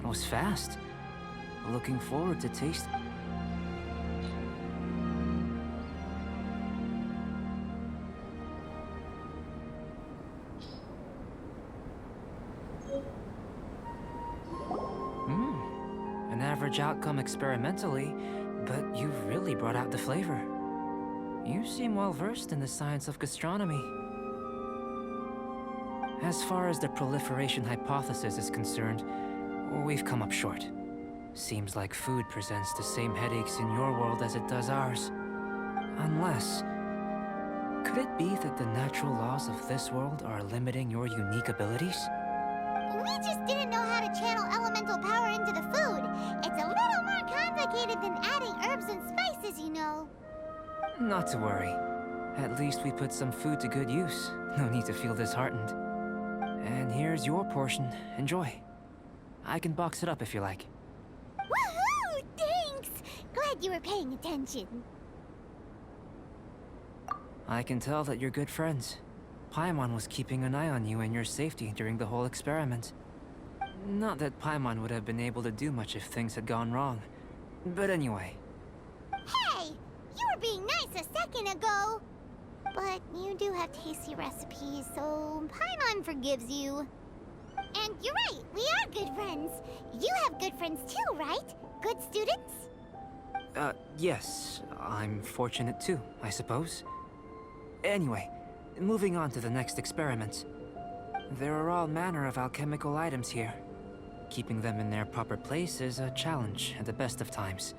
That was fast. Looking forward to taste. An average outcome experimentally, but you've really brought out the flavor. You seem well versed in the science of gastronomy. As far as the proliferation hypothesis is concerned, we've come up short. Seems like food presents the same headaches in your world as it does ours. Unless... could it be that the natural laws of this world are limiting your unique abilities? We just didn't know how to channel elemental power into the food. It's a little more complicated than adding herbs and spices, you know. Not to worry. At least we put some food to good use. No need to feel disheartened. And here's your portion. Enjoy. I can box it up if you like. Woohoo! Thanks! Glad you were paying attention. I can tell that you're good friends. Paimon was keeping an eye on you and your safety during the whole experiment. Not that Paimon would have been able to do much if things had gone wrong. But anyway. Hey! You were being nice a second ago! But you do have tasty recipes, so Paimon forgives you. And you're right, we are good friends. You have good friends too, right? Good students? Yes. I'm fortunate too, I suppose. Anyway, moving on to the next experiment. There are all manner of alchemical items here. Keeping them in their proper place is a challenge at the best of times.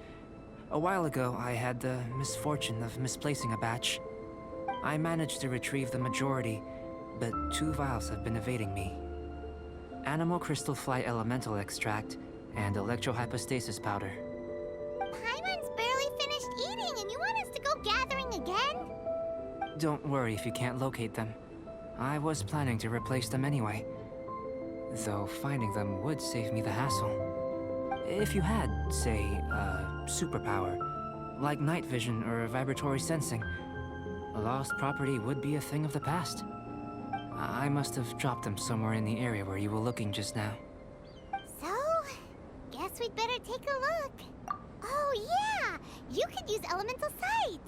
A while ago, I had the misfortune of misplacing a batch. I managed to retrieve the majority, but 2 vials have been evading me. Animal crystal fly elemental extract and electrohypostasis powder. Paimon's barely finished eating and you want us to go gathering again? Don't worry if you can't locate them. I was planning to replace them anyway. Though finding them would save me the hassle. If you had, say, a superpower, like night vision or vibratory sensing, a lost property would be a thing of the past. I must have dropped them somewhere in the area where you were looking just now. So, guess we'd better take a look. Oh yeah! You could use elemental sight!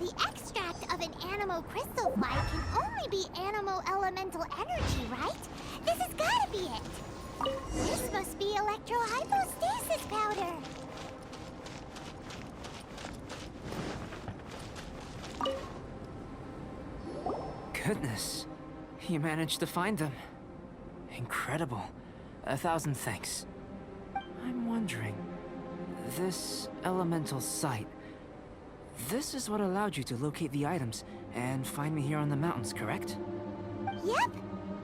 The extract of an animo crystal fly can only be animo elemental energy, right? This has gotta be it! This must be electrohypostasis powder! Goodness, you managed to find them. Incredible. 1,000 thanks. I'm wondering, this elemental sight, this is what allowed you to locate the items and find me here on the mountains, correct? Yep!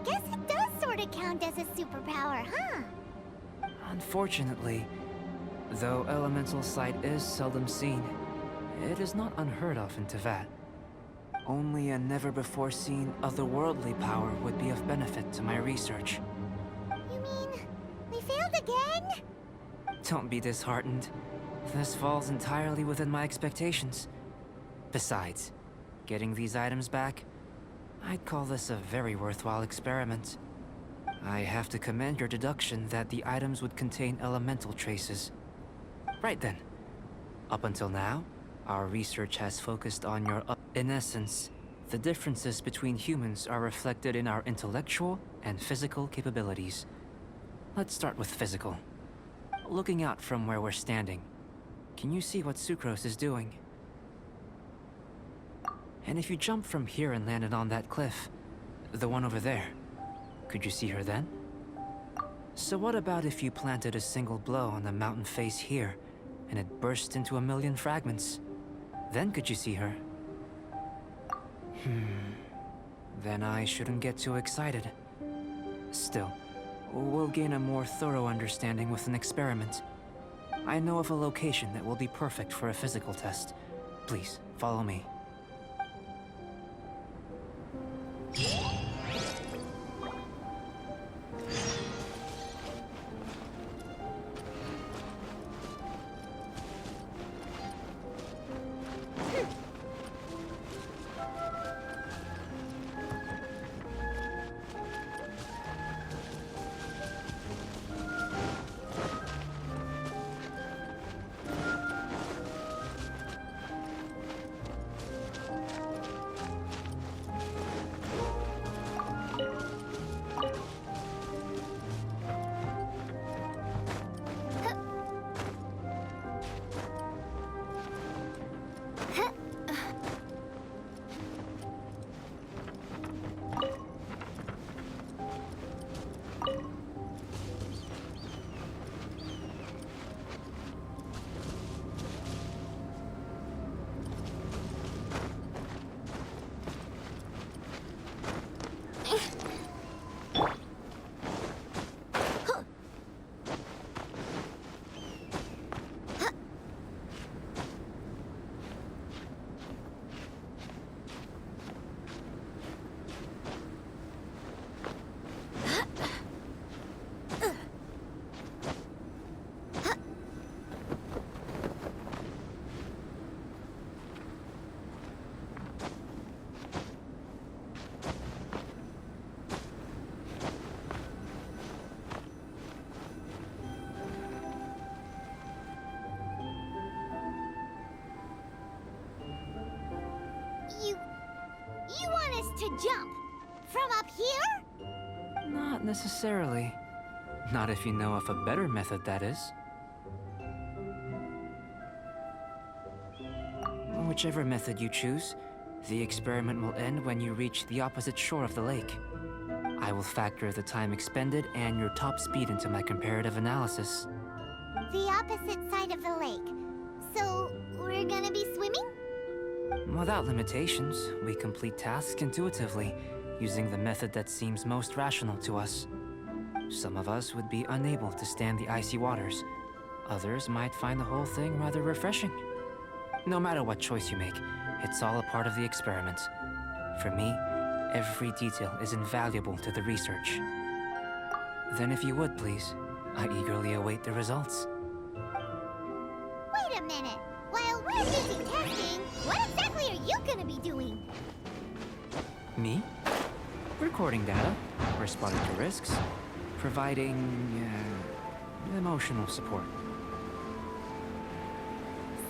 Guess it does sort of count as a superpower, huh? Unfortunately, though elemental sight is seldom seen, it is not unheard of in Teyvat. Only a never-before-seen otherworldly power would be of benefit to my research. You mean, we failed again? Don't be disheartened. This falls entirely within my expectations. Besides, getting these items back, I'd call this a very worthwhile experiment. I have to commend your deduction that the items would contain elemental traces. Right then. Up until now, our research has focused on your... In essence, the differences between humans are reflected in our intellectual and physical capabilities. Let's start with physical. Looking out from where we're standing, can you see what Sucrose is doing? And if you jump from here and landed on that cliff, the one over there, could you see her then? So what about if you planted a single blow on the mountain face here, and it burst into 1,000,000 fragments? Then could you see her? Then I shouldn't get too excited. Still, we'll gain a more thorough understanding with an experiment. I know of a location that will be perfect for a physical test. Please, follow me. here? Not necessarily. Not if you know of a better method, that is. Whichever method you choose, the experiment will end when you reach the opposite shore of the lake. I will factor the time expended and your top speed into my comparative analysis. The opposite side of the lake. So, we're gonna be swimming? Without limitations, we complete tasks intuitively, using the method that seems most rational to us. Some of us would be unable to stand the icy waters. Others might find the whole thing rather refreshing. No matter what choice you make, it's all a part of the experiment. For me, every detail is invaluable to the research. Then if you would, please, I eagerly await the results. Wait a minute. While we're busy testing, what exactly are you gonna be doing? Me? Recording data, responding to risks, providing emotional support.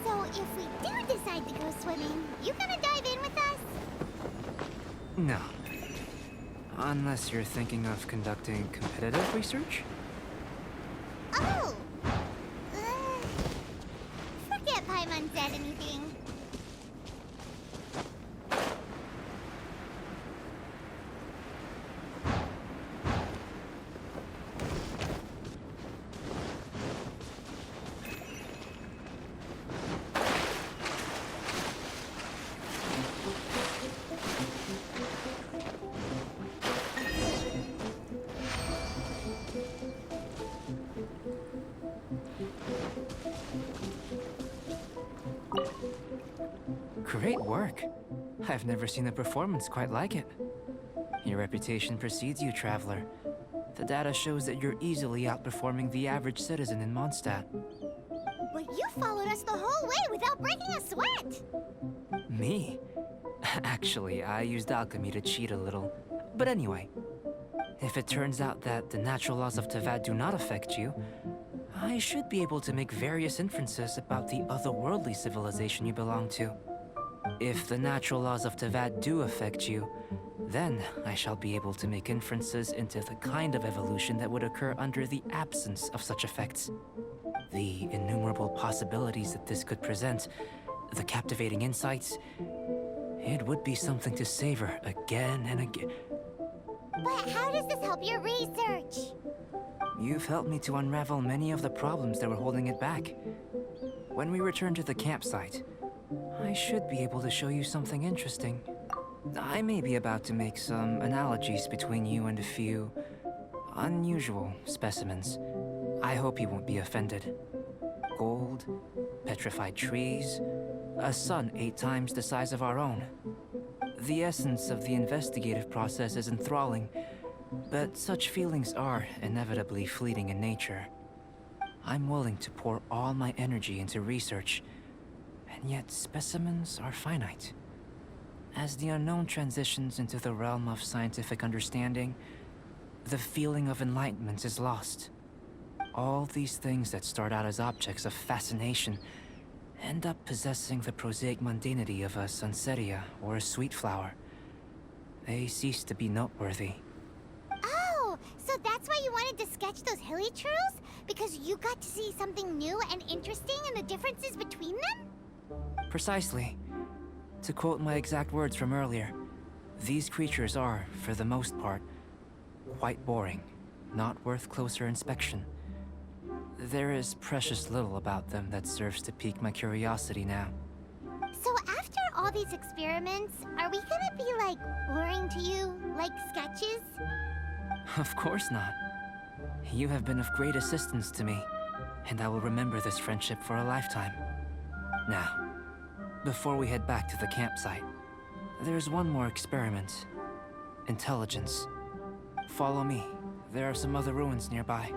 So if we do decide to go swimming, you gonna dive in with us? No. Unless you're thinking of conducting competitive research? Oh! Forget Paimon said anything. Great work. I've never seen a performance quite like it. Your reputation precedes you, Traveler. The data shows that you're easily outperforming the average citizen in Mondstadt. But you followed us the whole way without breaking a sweat! Me? Actually, I used alchemy to cheat a little. But anyway, if it turns out that the natural laws of Tavad do not affect you, I should be able to make various inferences about the otherworldly civilization you belong to. If the natural laws of Tavad do affect you, then I shall be able to make inferences into the kind of evolution that would occur under the absence of such effects. The innumerable possibilities that this could present, the captivating insights, it would be something to savor again and again. But how does this help your research? You've helped me to unravel many of the problems that were holding it back. When we return to the campsite, I should be able to show you something interesting. I may be about to make some analogies between you and a few unusual specimens. I hope you won't be offended. Gold, petrified trees, a sun 8 times the size of our own. The essence of the investigative process is enthralling, but such feelings are inevitably fleeting in nature. I'm willing to pour all my energy into research, and yet specimens are finite. As the unknown transitions into the realm of scientific understanding, the feeling of enlightenment is lost. All these things that start out as objects of fascination end up possessing the prosaic mundanity of a sunsetia or a sweet flower. They cease to be noteworthy. Oh, so that's why you wanted to sketch those hilly trails? Because you got to see something new and interesting in the differences between them? Precisely. To quote my exact words from earlier, these creatures are, for the most part, quite boring, not worth closer inspection. There is precious little about them that serves to pique my curiosity now. So after all these experiments, are we gonna be, like, boring to you? Like sketches? Of course not. You have been of great assistance to me, and I will remember this friendship for a lifetime. Now, before we head back to the campsite, there's one more experiment. Intelligence. Follow me. There are some other ruins nearby.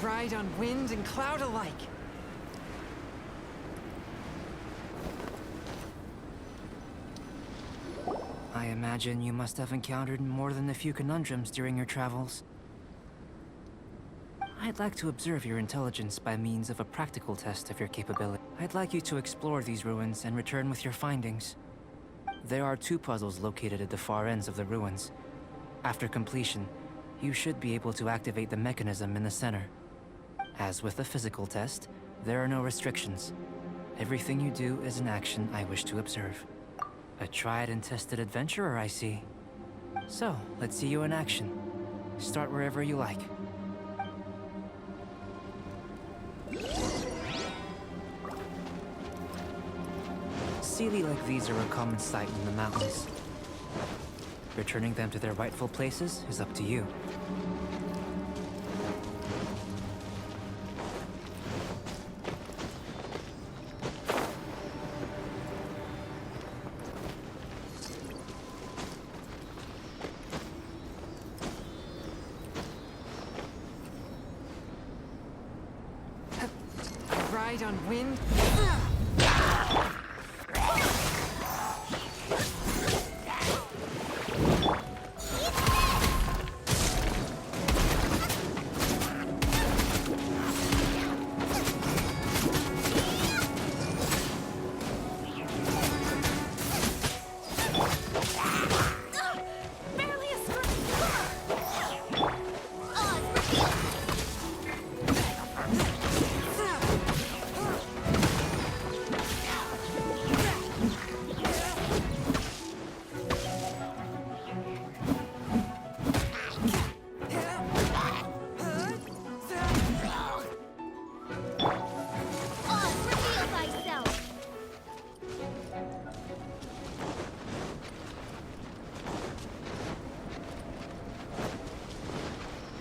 ride on wind and cloud alike. I imagine you must have encountered more than a few conundrums during your travels. I'd like to observe your intelligence by means of a practical test of your capability. I'd like you to explore these ruins and return with your findings. There are 2 puzzles located at the far ends of the ruins. After completion, you should be able to activate the mechanism in the center. As with the physical test, there are no restrictions. Everything you do is an action I wish to observe. A tried and tested adventurer, I see. So, let's see you in action. Start wherever you like. Sealy like these are a common sight in the mountains. Returning them to their rightful places is up to you. Ride on wind.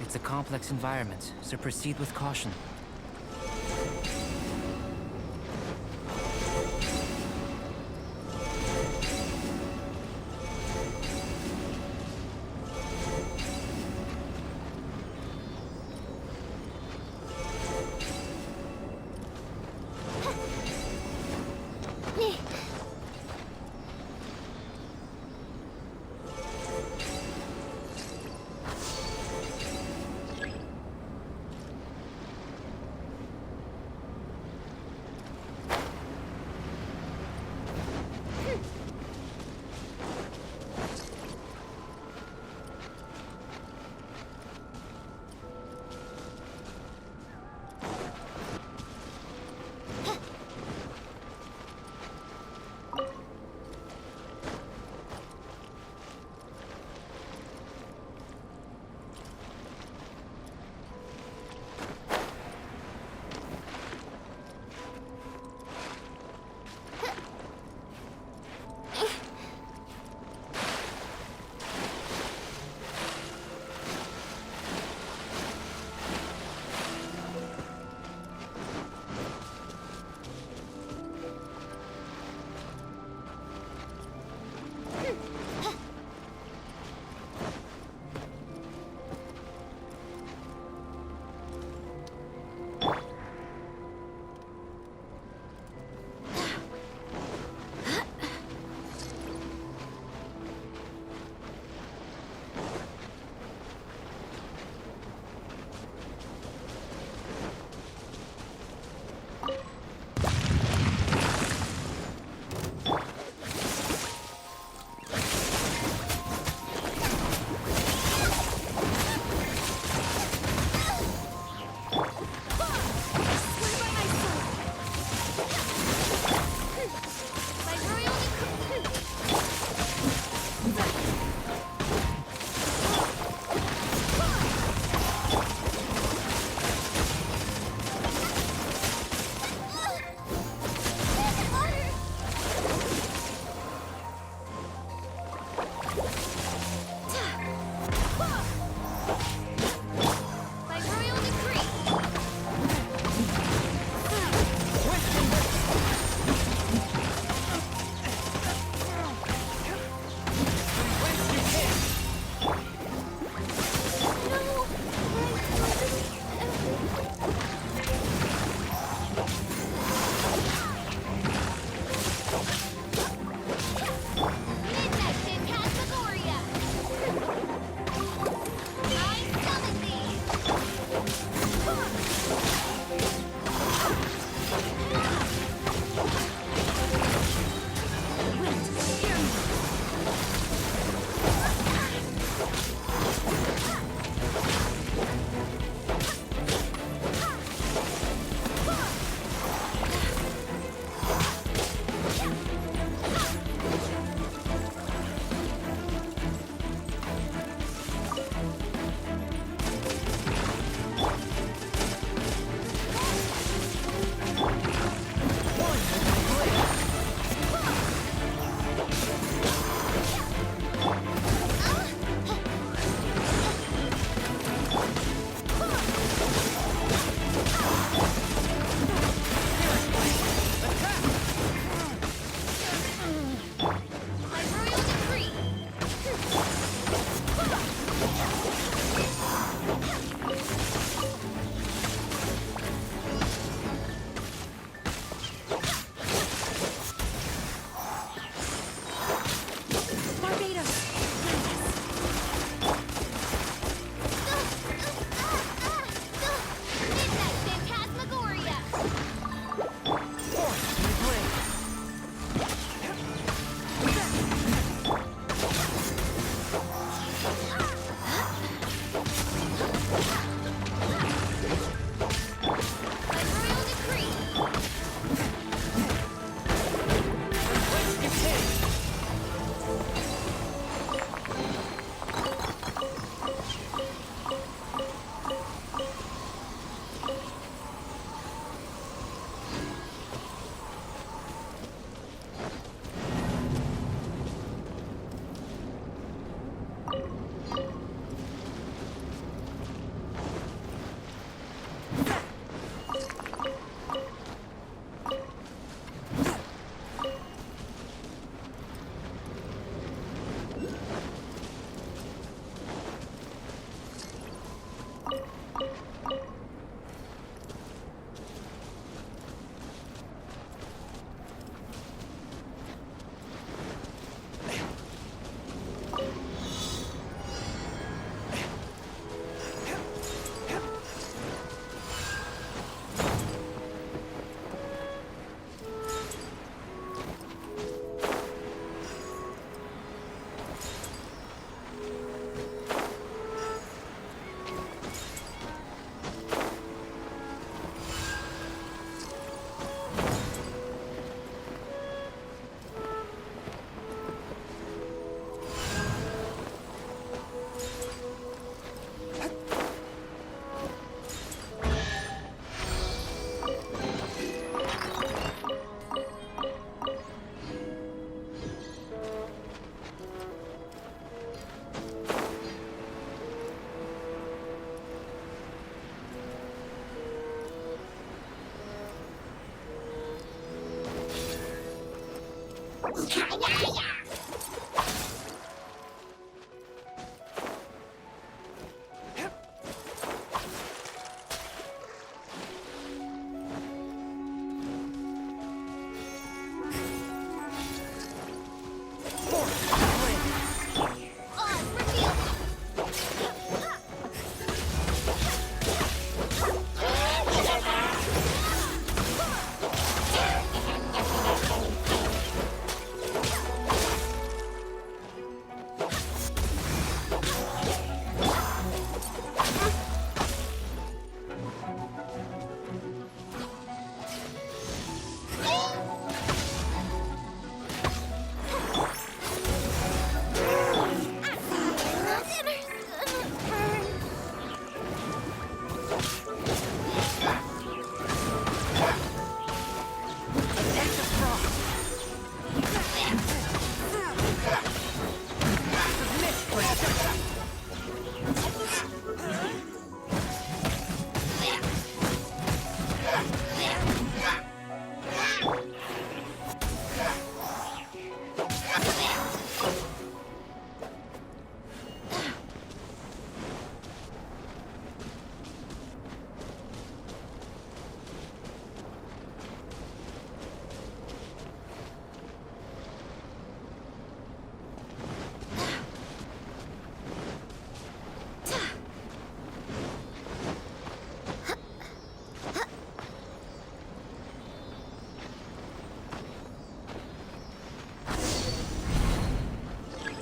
It's a complex environment, so proceed with caution.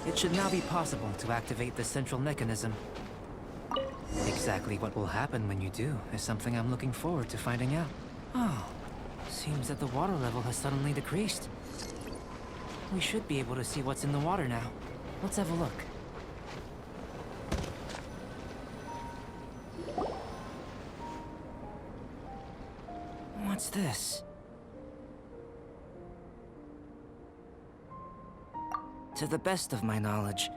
It should now be possible to activate the central mechanism. Exactly what will happen when you do is something I'm looking forward to finding out. Oh, seems that the water level has suddenly decreased. We should be able to see what's in the water now. Let's have a look. What's this? To the best of my knowledge,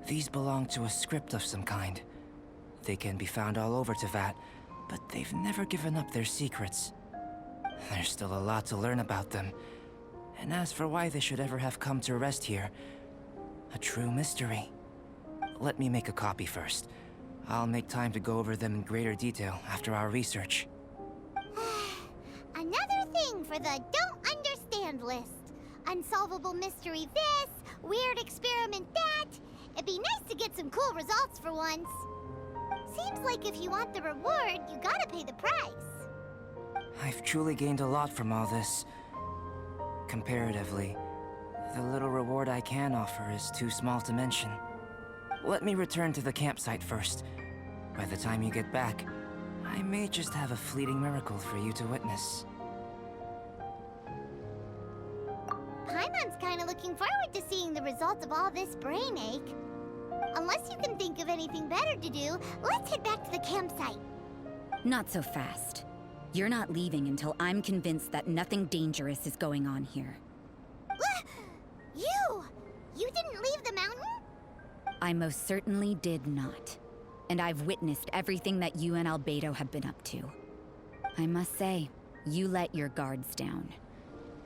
these belong to a script of some kind. They can be found all over Teyvat, but they've never given up their secrets. There's still a lot to learn about them. And as for why they should ever have come to rest here, a true mystery. Let me make a copy first. I'll make time to go over them in greater detail after our research. Another thing for the don't understand list. Unsolvable mystery this, weird experiment that. It'd be nice to get some cool results for once. Seems like if you want the reward, you gotta pay the price. I've truly gained a lot from all this. Comparatively, the little reward I can offer is too small to mention. Let me return to the campsite first. By the time you get back, I may just have a fleeting miracle for you to witness. Paimon's kinda looking forward to seeing the results of all this brain ache. Unless you can think of anything better to do, let's head back to the campsite. Not so fast. You're not leaving until I'm convinced that nothing dangerous is going on here. You! You didn't leave the mountain? I most certainly did not. And I've witnessed everything that you and Albedo have been up to. I must say, you let your guards down.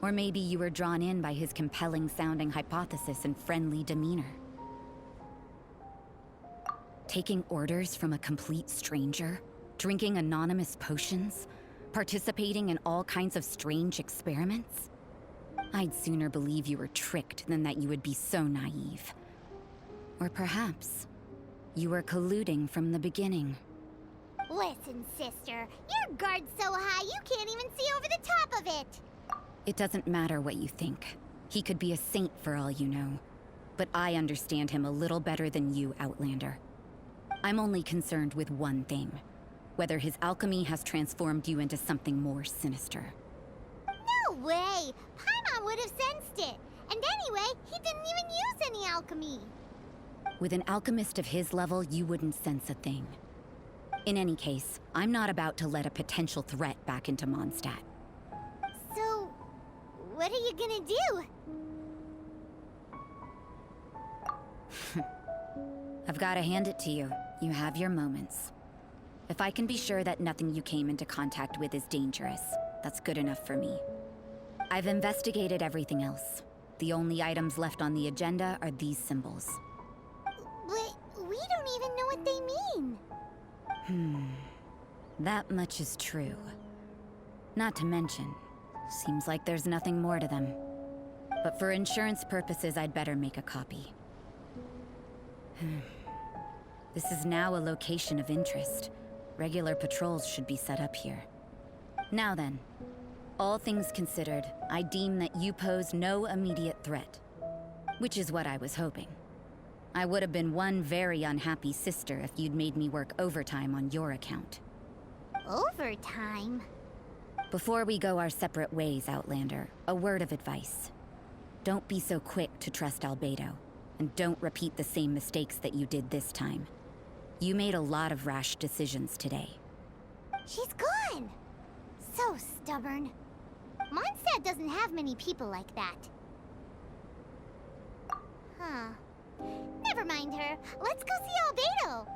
Or maybe you were drawn in by his compelling-sounding hypothesis and friendly demeanor. Taking orders from a complete stranger, drinking anonymous potions, participating in all kinds of strange experiments? I'd sooner believe you were tricked than that you would be so naive. Or perhaps you were colluding from the beginning. Listen, sister, your guard's so high you can't even see over the top of it. It doesn't matter what you think. He could be a saint for all you know. But I understand him a little better than you, Outlander. I'm only concerned with one thing. Whether his alchemy has transformed you into something more sinister. No way! Paimon would have sensed it. And anyway, he didn't even use any alchemy. With an alchemist of his level, you wouldn't sense a thing. In any case, I'm not about to let a potential threat back into Mondstadt. So, what are you gonna do? I've got to hand it to you. You have your moments. If I can be sure that nothing you came into contact with is dangerous, that's good enough for me. I've investigated everything else. The only items left on the agenda are these symbols. But we don't even know what they mean. That much is true. Not to mention, seems like there's nothing more to them. But for insurance purposes, I'd better make a copy. This is now a location of interest. Regular patrols should be set up here. Now then, all things considered, I deem that you pose no immediate threat. Which is what I was hoping. I would have been one very unhappy sister if you'd made me work overtime on your account. Overtime? Before we go our separate ways, Outlander, a word of advice. Don't be so quick to trust Albedo, and don't repeat the same mistakes that you did this time. You made a lot of rash decisions today. She's gone! So stubborn. Mondstadt doesn't have many people like that. Huh. Never mind her. Let's go see Albedo.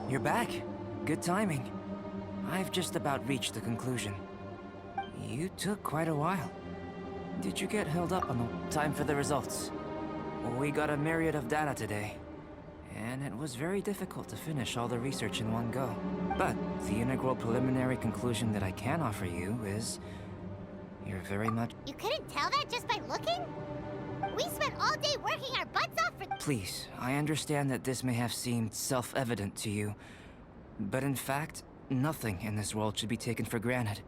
You're back. Good timing. I've just about reached the conclusion. You took quite a while. Did you get held up on the time for the results? We got a myriad of data today, and it was very difficult to finish all the research in one go. But the integral preliminary conclusion that I can offer you is you're very much... You couldn't tell that just by looking? We spent all day working our butts off for... Please, I understand that this may have seemed self-evident to you, but in fact, nothing in this world should be taken for granted.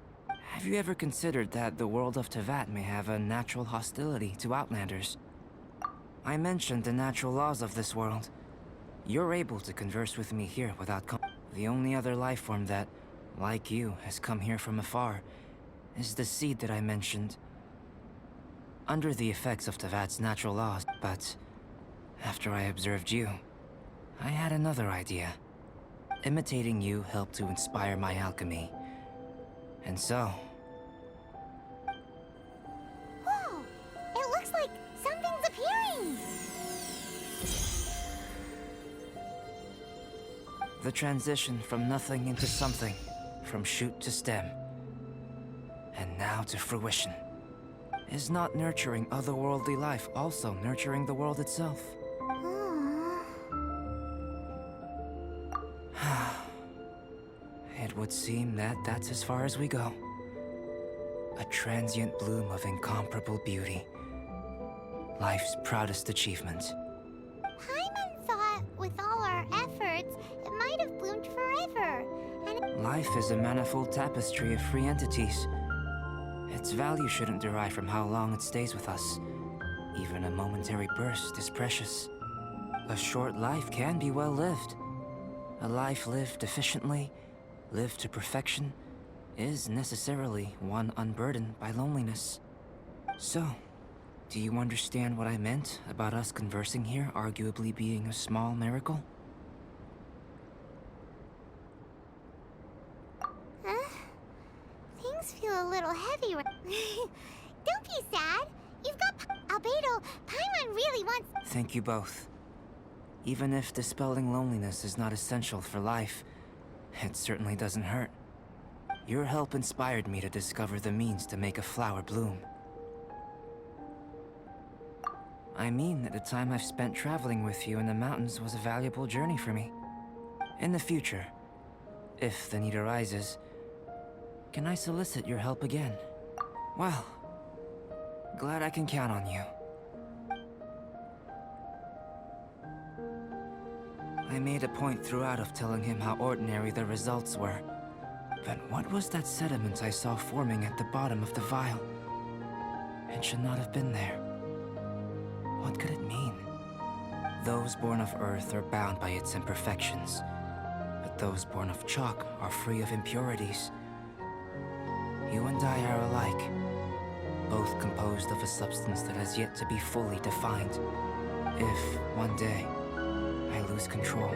Have you ever considered that the world of Teyvat may have a natural hostility to Outlanders? I mentioned the natural laws of this world. You're able to converse with me here without the only other life form that, like you, has come here from afar is the seed that I mentioned. Under the effects of Teyvat's natural laws, but after I observed you, I had another idea. Imitating you helped to inspire my alchemy. And so... Whoa! It looks like something's appearing! The transition from nothing into something, from shoot to stem, and now to fruition. Is not nurturing otherworldly life also nurturing the world itself? It would seem that that's as far as we go. A transient bloom of incomparable beauty. Life's proudest achievement. Paimon thought, with all our efforts, it might have bloomed forever. And Life is a manifold tapestry of free entities. Its value shouldn't derive from how long it stays with us. Even a momentary burst is precious. A short life can be well lived. A life lived efficiently, lived to perfection, is necessarily one unburdened by loneliness. So, do you understand what I meant about us conversing here arguably being a small miracle? things feel a little heavy. Don't be sad. You've got Albedo. Paimon really wants... Thank you both. Even if dispelling loneliness is not essential for life, it certainly doesn't hurt. Your help inspired me to discover the means to make a flower bloom. I mean that the time I've spent traveling with you in the mountains was a valuable journey for me. In the future, if the need arises, can I solicit your help again? Well, glad I can count on you. I made a point throughout of telling him how ordinary the results were. But what was that sediment I saw forming at the bottom of the vial? It should not have been there. What could it mean? Those born of Earth are bound by its imperfections, but those born of chalk are free of impurities. You and I are alike, both composed of a substance that has yet to be fully defined. If, one day, I lose control,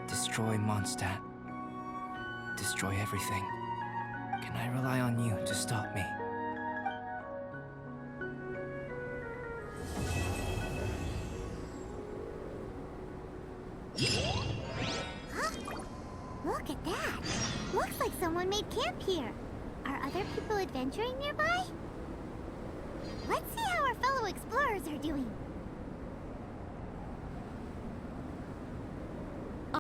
destroy Mondstadt, destroy everything, can I rely on you to stop me? Look at that. Looks like someone made camp here. Are other people adventuring nearby? Let's see